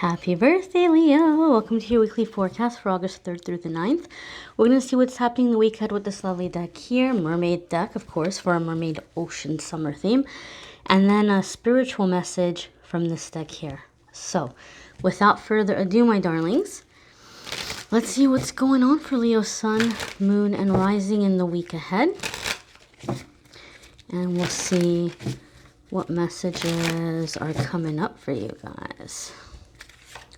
Happy birthday, Leo! Welcome to your weekly forecast for August 3rd through the 9th. We're going to see what's happening the week ahead with this lovely deck here. Mermaid deck, of course, for our Mermaid Ocean Summer theme. And then a spiritual message from this deck here. So, without further ado, my darlings, let's see what's going on for Leo Sun, Moon, and Rising in the week ahead. And we'll see what messages are coming up for you guys.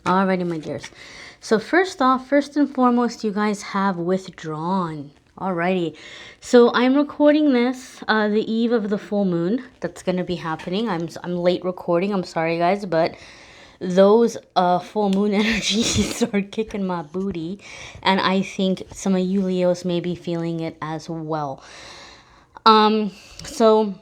Alrighty, my dears. So first and foremost, you guys have withdrawn. Alrighty. So I'm recording this the eve of the full moon that's going to be happening. I'm late recording. I'm sorry, guys, but those full moon energies are kicking my booty, and I think some of you Leos may be feeling it as well. So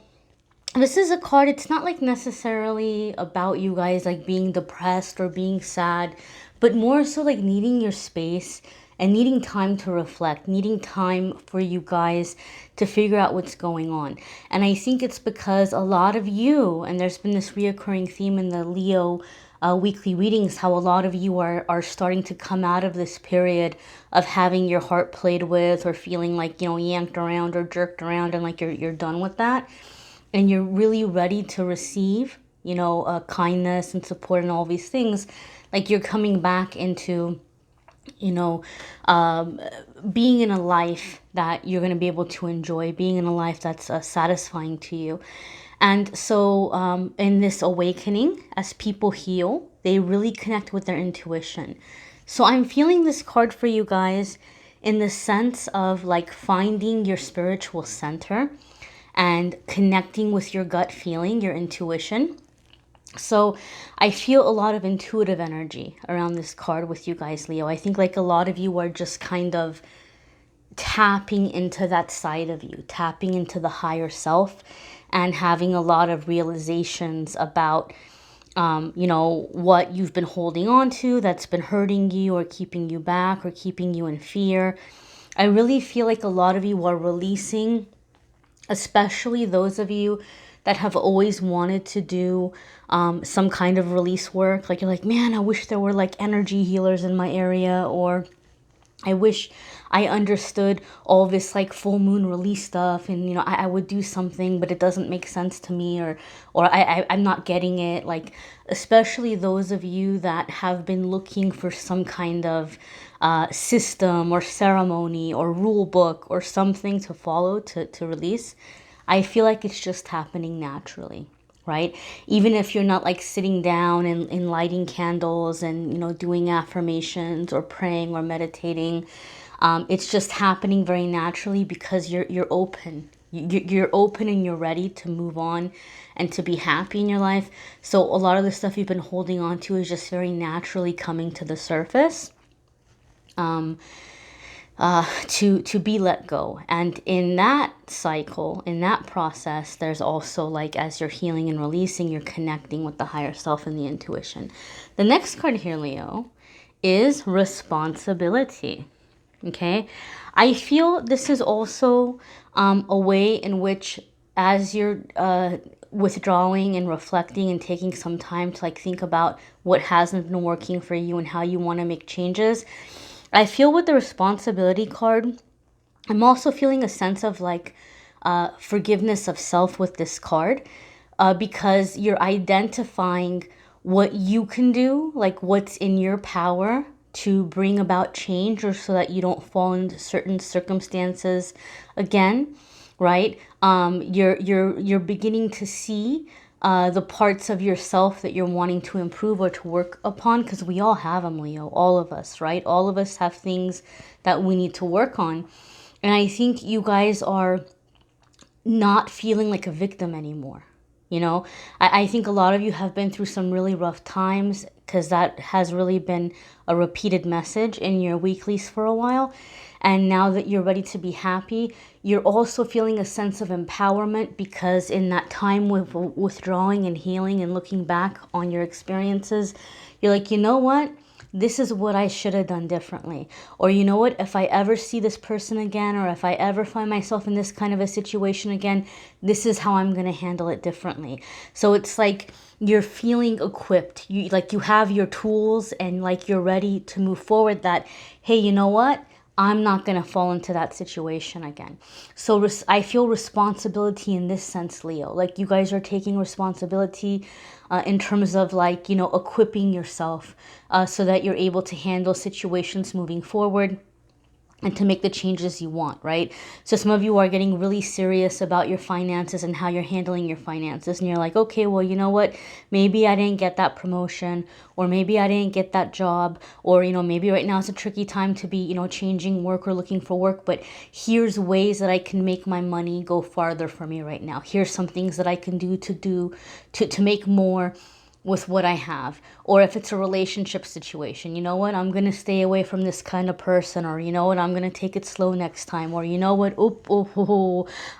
this is a card, it's not like necessarily about you guys like being depressed or being sad, but more so like needing your space and needing time to reflect, needing time for you guys to figure out what's going on. And I think it's because a lot of you, and there's been this reoccurring theme in the Leo weekly readings, how a lot of you are starting to come out of this period of having your heart played with or feeling like, you know, yanked around or jerked around and like you're done with that. And you're really ready to receive, you know, kindness and support and all these things. Like you're coming back into, you know, being in a life that you're going to be able to enjoy, being in a life that's satisfying to you. And so in this awakening, as people heal, they really connect with their intuition. So I'm feeling this card for you guys in the sense of like finding your spiritual center and connecting with your gut feeling, your intuition. So I feel a lot of intuitive energy around this card with you guys, Leo. I think like a lot of you are just kind of tapping into that side of you, tapping into the higher self and having a lot of realizations about, you know, what you've been holding on to that's been hurting you or keeping you back or keeping you in fear. I really feel like a lot of you are releasing, especially those of you that have always wanted to do some kind of release work. Like you're like, man, I wish there were like energy healers in my area, or I wish I understood all this like full moon release stuff, and you know I would do something, but it doesn't make sense to me, or I'm not getting it. Like especially those of you that have been looking for some kind of system or ceremony or rule book or something to follow to release. I feel like it's just happening naturally, right? Even if you're not like sitting down and lighting candles and, you know, doing affirmations or praying or meditating. It's just happening very naturally because you're open. You're open and you're ready to move on and to be happy in your life. So a lot of the stuff you've been holding on to is just very naturally coming to the surface. To be let go. And in that cycle, in that process, there's also like as you're healing and releasing, you're connecting with the higher self and the intuition. The next card here, Leo, is responsibility. Okay, I feel this is also a way in which as you're withdrawing and reflecting and taking some time to like think about what hasn't been working for you and how you want to make changes. I feel with the responsibility card, I'm also feeling a sense of like forgiveness of self with this card because you're identifying what you can do, like what's in your power to bring about change, or so that you don't fall into certain circumstances again, right? You're beginning to see the parts of yourself that you're wanting to improve or to work upon, because we all have them, Leo, all of us, right? All of us have things that we need to work on. And I think you guys are not feeling like a victim anymore. You know, I think a lot of you have been through some really rough times, because that has really been a repeated message in your weeklies for a while. And now that you're ready to be happy, you're also feeling a sense of empowerment, because in that time with withdrawing and healing and looking back on your experiences, you're like, you know what? this is what I should have done differently. Or you know what, if I ever see this person again, or if I ever find myself in this kind of a situation again, this is how I'm going to handle it differently. So it's like you're feeling equipped. You like you have your tools and like you're ready to move forward that, hey, you know what? I'm not going to fall into that situation again. So I feel responsibility in this sense, Leo. Like you guys are taking responsibility in terms of like, you know, equipping yourself so that you're able to handle situations moving forward and to make the changes you want, right? So some of you are getting really serious about your finances and how you're handling your finances. And you're like, okay, well, you know what? Maybe I didn't get that promotion, or maybe I didn't get that job, or, you know, maybe right now it's a tricky time to be, you know, changing work or looking for work, but here's ways that I can make my money go farther for me right now. Here's some things that I can do to make more with what I have. Or if it's a relationship situation, you know what, I'm going to stay away from this kind of person, or you know what, I'm going to take it slow next time, or you know what,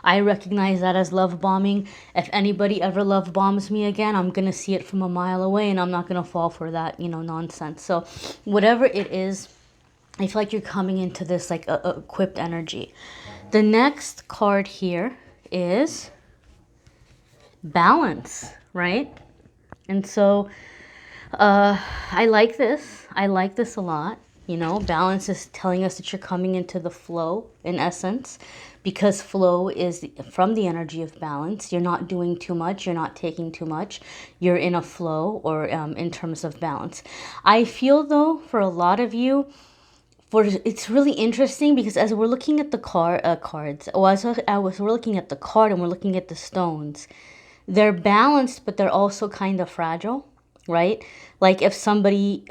I recognize that as love bombing. If anybody ever love bombs me again, I'm going to see it from a mile away, and I'm not going to fall for that, you know, nonsense. So whatever it is, I feel like you're coming into this like a equipped energy. The next card here is balance, right? And so I like this. I like this a lot. You know, balance is telling us that you're coming into the flow in essence, because flow is from the energy of balance. You're not doing too much. You're not taking too much. You're in a flow, or in terms of balance. I feel though, for a lot of you, it's really interesting because as we're looking at the cards, we're looking at the card and we're looking at the stones. They're balanced, but they're also kind of fragile, right? Like if somebody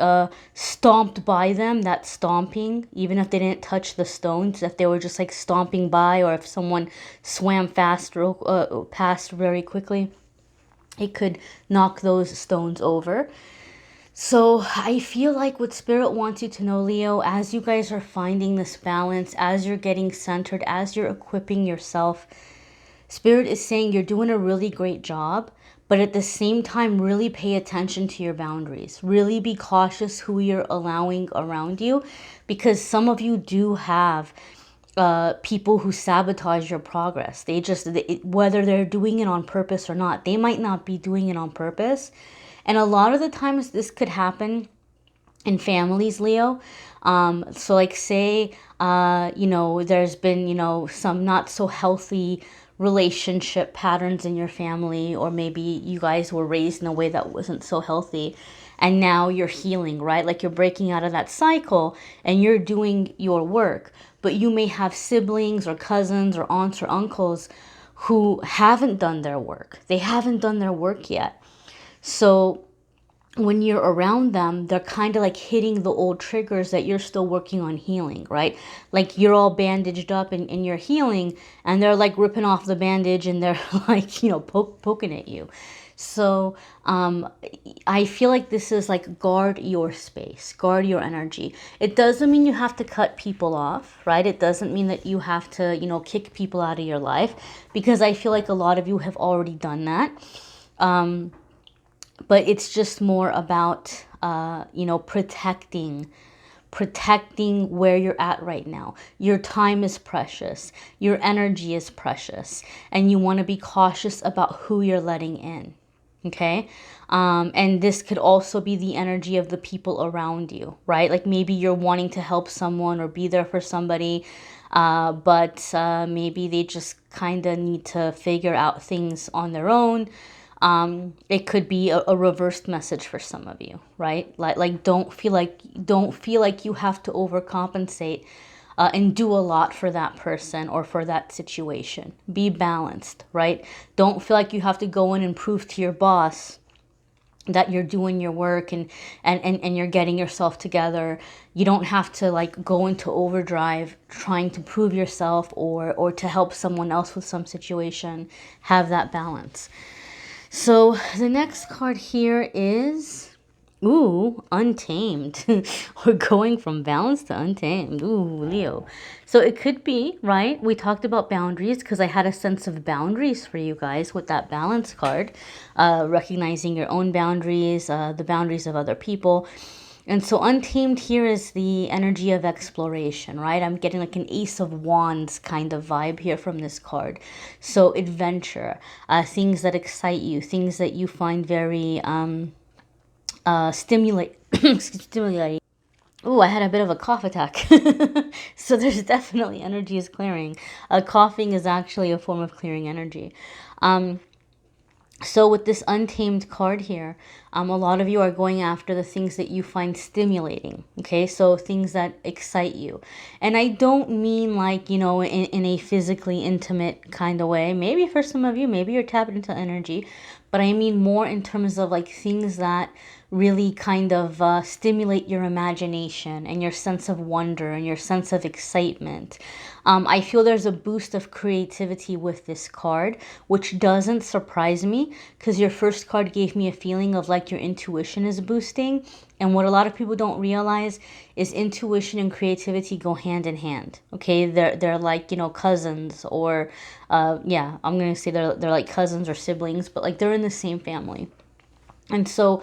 stomped by them, that stomping, even if they didn't touch the stones, if they were just like stomping by, or if someone swam past very quickly, it could knock those stones over. So I feel like what Spirit wants you to know, Leo, as you guys are finding this balance, as you're getting centered, as you're equipping yourself, Spirit is saying you're doing a really great job, but at the same time, really pay attention to your boundaries. Really be cautious who you're allowing around you, because some of you do have people who sabotage your progress. Whether they're doing it on purpose or not, they might not be doing it on purpose. And a lot of the times this could happen in families, Leo. So like say, you know, there's been, you know, some not so healthy relationship patterns in your family, or maybe you guys were raised in a way that wasn't so healthy, and now you're healing, right? Like you're breaking out of that cycle and you're doing your work, but you may have siblings or cousins or aunts or uncles who haven't done their work. They haven't done their work yet. So when you're around them, they're kind of like hitting the old triggers that you're still working on healing, right? Like you're all bandaged up and you're healing, and they're like ripping off the bandage and they're like, you know, poking at you. So I feel like this is like guard your space, guard your energy. It doesn't mean you have to cut people off, right? It doesn't mean that you have to, you know, kick people out of your life, because I feel like a lot of you have already done that. But it's just more about, you know, protecting where you're at right now. Your time is precious. Your energy is precious. And you want to be cautious about who you're letting in. Okay? And this could also be the energy of the people around you, right? Like maybe you're wanting to help someone or be there for somebody, but maybe they just kind of need to figure out things on their own. It could be a reversed message for some of you, right? Like don't feel like you have to overcompensate and do a lot for that person or for that situation. Be balanced, right? Don't feel like you have to go in and prove to your boss that you're doing your work and you're getting yourself together. You don't have to like go into overdrive trying to prove yourself or to help someone else with some situation. Have that balance. So the next card here is, Untamed. We're going from balance to untamed. Leo. So it could be, right? We talked about boundaries because I had a sense of boundaries for you guys with that balance card. Recognizing your own boundaries, the boundaries of other people. And so Untamed here is the energy of exploration, right? I'm getting like an Ace of Wands kind of vibe here from this card. So adventure, things that excite you, things that you find very stimulating. Oh, I had a bit of a cough attack. So there's definitely energy is clearing. Coughing is actually a form of clearing energy. So with this Untamed card here, a lot of you are going after the things that you find stimulating, okay? So things that excite you. And I don't mean like, you know, in a physically intimate kind of way. Maybe for some of you, maybe you're tapping into energy. But I mean more in terms of like things that really kind of stimulate your imagination and your sense of wonder and your sense of excitement. I feel there's a boost of creativity with this card, which doesn't surprise me because your first card gave me a feeling of like your intuition is boosting. And what a lot of people don't realize is intuition and creativity go hand in hand. Okay, they're like, you know, cousins, or yeah, I'm gonna say they're like cousins or siblings, but like they're in the same family. And so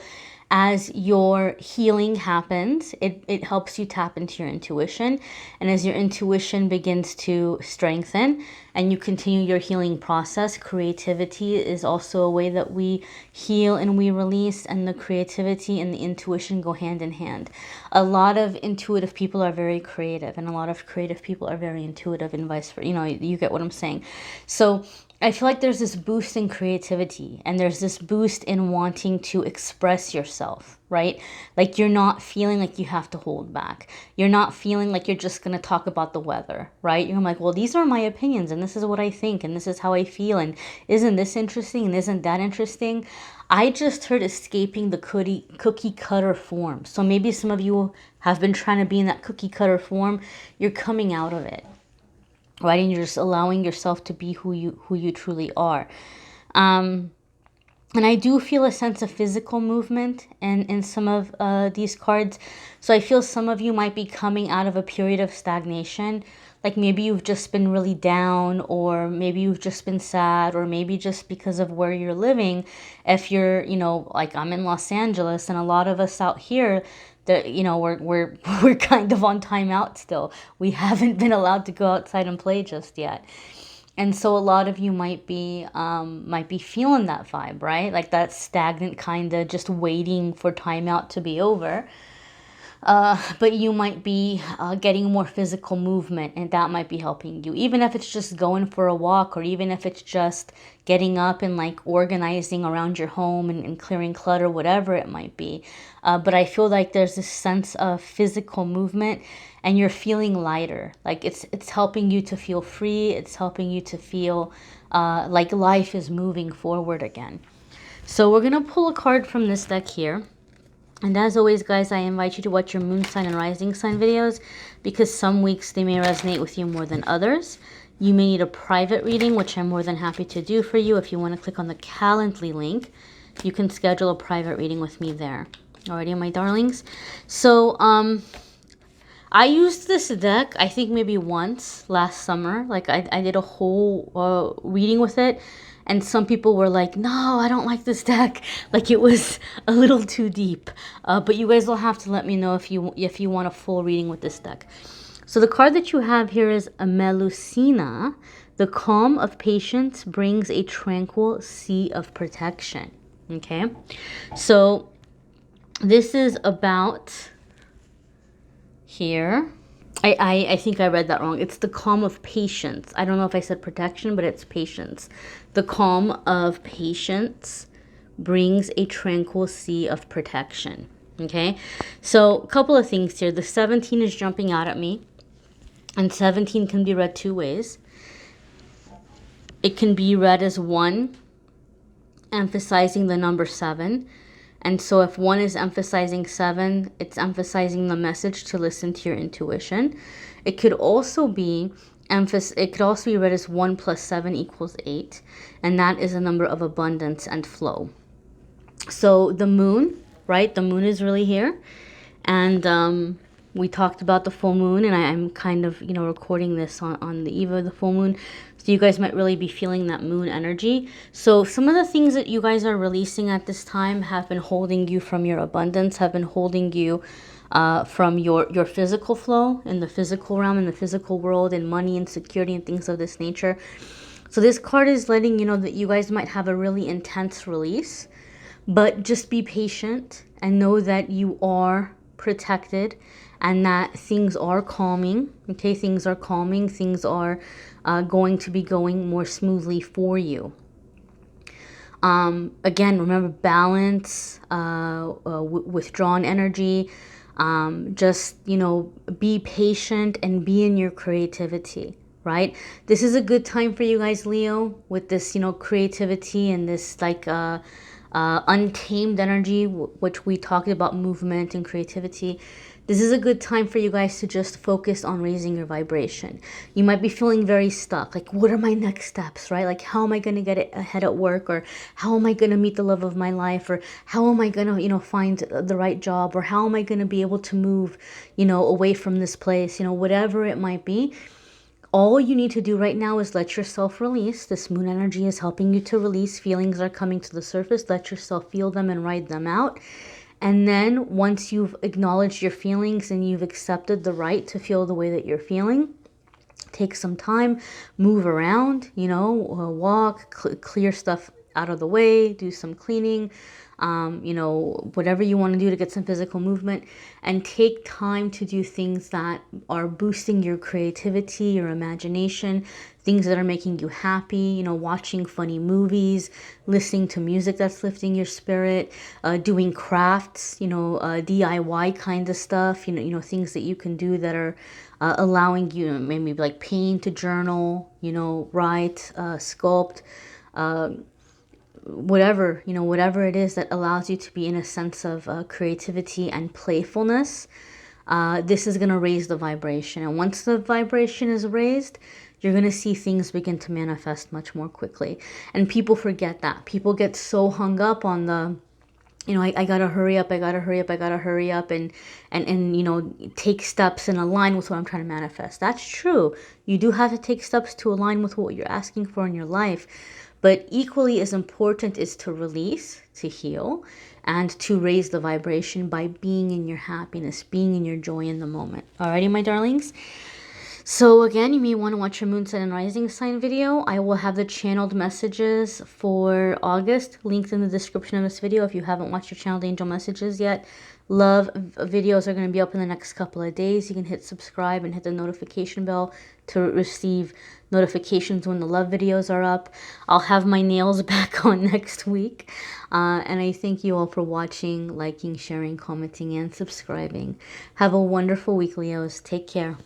as your healing happens, it helps you tap into your intuition. And as your intuition begins to strengthen and you continue your healing process, creativity is also a way that we heal and we release, and the creativity and the intuition go hand in hand. A lot of intuitive people are very creative, and a lot of creative people are very intuitive, and vice versa. You know, you get what I'm saying. So I feel like there's this boost in creativity, and there's this boost in wanting to express yourself, right? Like you're not feeling like you have to hold back. You're not feeling like you're just going to talk about the weather, right? You're like, well, these are my opinions, and this is what I think, and this is how I feel, and isn't this interesting, and isn't that interesting? I just heard escaping the cookie cutter form. So maybe some of you have been trying to be in that cookie cutter form. You're coming out of it. Right, and you're just allowing yourself to be who you truly are. And I do feel a sense of physical movement in some of these cards. So I feel some of you might be coming out of a period of stagnation. Like maybe you've just been really down, or maybe you've just been sad, or maybe just because of where you're living. If you're, you know, like I'm in Los Angeles, and a lot of us out here, that, you know, we're kind of on timeout still. We haven't been allowed to go outside and play just yet. And so a lot of you might be feeling that vibe, right? Like that stagnant kind of just waiting for timeout to be over. But you might be getting more physical movement, and that might be helping you. Even if it's just going for a walk, or even if it's just getting up and like organizing around your home and clearing clutter, whatever it might be. But I feel like there's this sense of physical movement, and you're feeling lighter. Like it's helping you to feel free. It's helping you to feel like life is moving forward again. So we're going to pull a card from this deck here. And as always, guys, I invite you to watch your moon sign and rising sign videos, because some weeks they may resonate with you more than others. You may need a private reading, which I'm more than happy to do for you. If you want to click on the Calendly link, you can schedule a private reading with me there. Alrighty, my darlings. So, I used this deck, I think maybe once last summer. Like I did a whole reading with it. And some people were like, no, I don't like this deck. Like it was a little too deep. But you guys will have to let me know if you want a full reading with this deck. So the card that you have here is Melusina. The calm of patience brings a tranquil sea of protection. Okay. So this is about here. I think I read that wrong. It's the calm of patience. I don't know if I said protection, but it's patience. The calm of patience brings a tranquil sea of protection. Okay? So, a couple of things here. The 17 is jumping out at me. And 17 can be read two ways. It can be read as 1, emphasizing the number 7. And so if 1 is emphasizing 7, it's emphasizing the message to listen to your intuition. It could also be read as 1 plus 7 equals 8. And that is a number of abundance and flow. So the moon, right? The moon is really here. And We talked about the full moon, and I'm kind of, you know, recording this on the eve of the full moon. So you guys might really be feeling that moon energy. So some of the things that you guys are releasing at this time have been holding you from your abundance, have been holding you from your physical flow in the physical realm, in the physical world, and money and security and things of this nature. So this card is letting you know that you guys might have a really intense release, but just be patient and know that you are protected and that things are calming. Okay, things are calming. Things are going to be going more smoothly for you. Again, remember balance, withdrawn energy. Just, you know, be patient and be in your creativity, right? This is a good time for you guys, Leo, with this, you know, creativity and this like untamed energy, which we talked about, movement and creativity. This is a good time for you guys to just focus on raising your vibration. You might be feeling very stuck. Like, what are my next steps, right? Like, how am I going to get ahead at work? Or how am I going to meet the love of my life? Or how am I going to, you know, find the right job? Or how am I going to be able to move, you know, away from this place? You know, whatever it might be. All you need to do right now is let yourself release. This moon energy is helping you to release. Feelings are coming to the surface. Let yourself feel them and ride them out. And then once you've acknowledged your feelings and you've accepted the right to feel the way that you're feeling, take some time, move around, you know, walk, clear stuff out of the way, do some cleaning, you know, whatever you want to do to get some physical movement, and take time to do things that are boosting your creativity, your imagination, things that are making you happy, you know, watching funny movies, listening to music that's lifting your spirit, doing crafts, you know, DIY kind of stuff, you know, things that you can do that are allowing you, maybe like paint, to journal, you know, write, sculpt, whatever, you know, whatever it is that allows you to be in a sense of creativity and playfulness. This is going to raise the vibration. And once the vibration is raised, you're going to see things begin to manifest much more quickly. And people forget that. People get so hung up on the, you know, I gotta hurry up, I gotta hurry up, I gotta hurry up, and you know, take steps and align with what I'm trying to manifest. That's true. You do have to take steps to align with what you're asking for in your life. But equally as important is to release, to heal, and to raise the vibration by being in your happiness, being in your joy in the moment. Alrighty, my darlings? So again, you may want to watch your moon sign and rising sign video. I will have the channeled messages for August linked in the description of this video if you haven't watched your channeled angel messages yet. Love videos are going to be up in the next couple of days. You can hit subscribe and hit the notification bell to receive notifications when the love videos are up. I'll have my nails back on next week. And I thank you all for watching, liking, sharing, commenting, and subscribing. Have a wonderful week, Leos. Take care.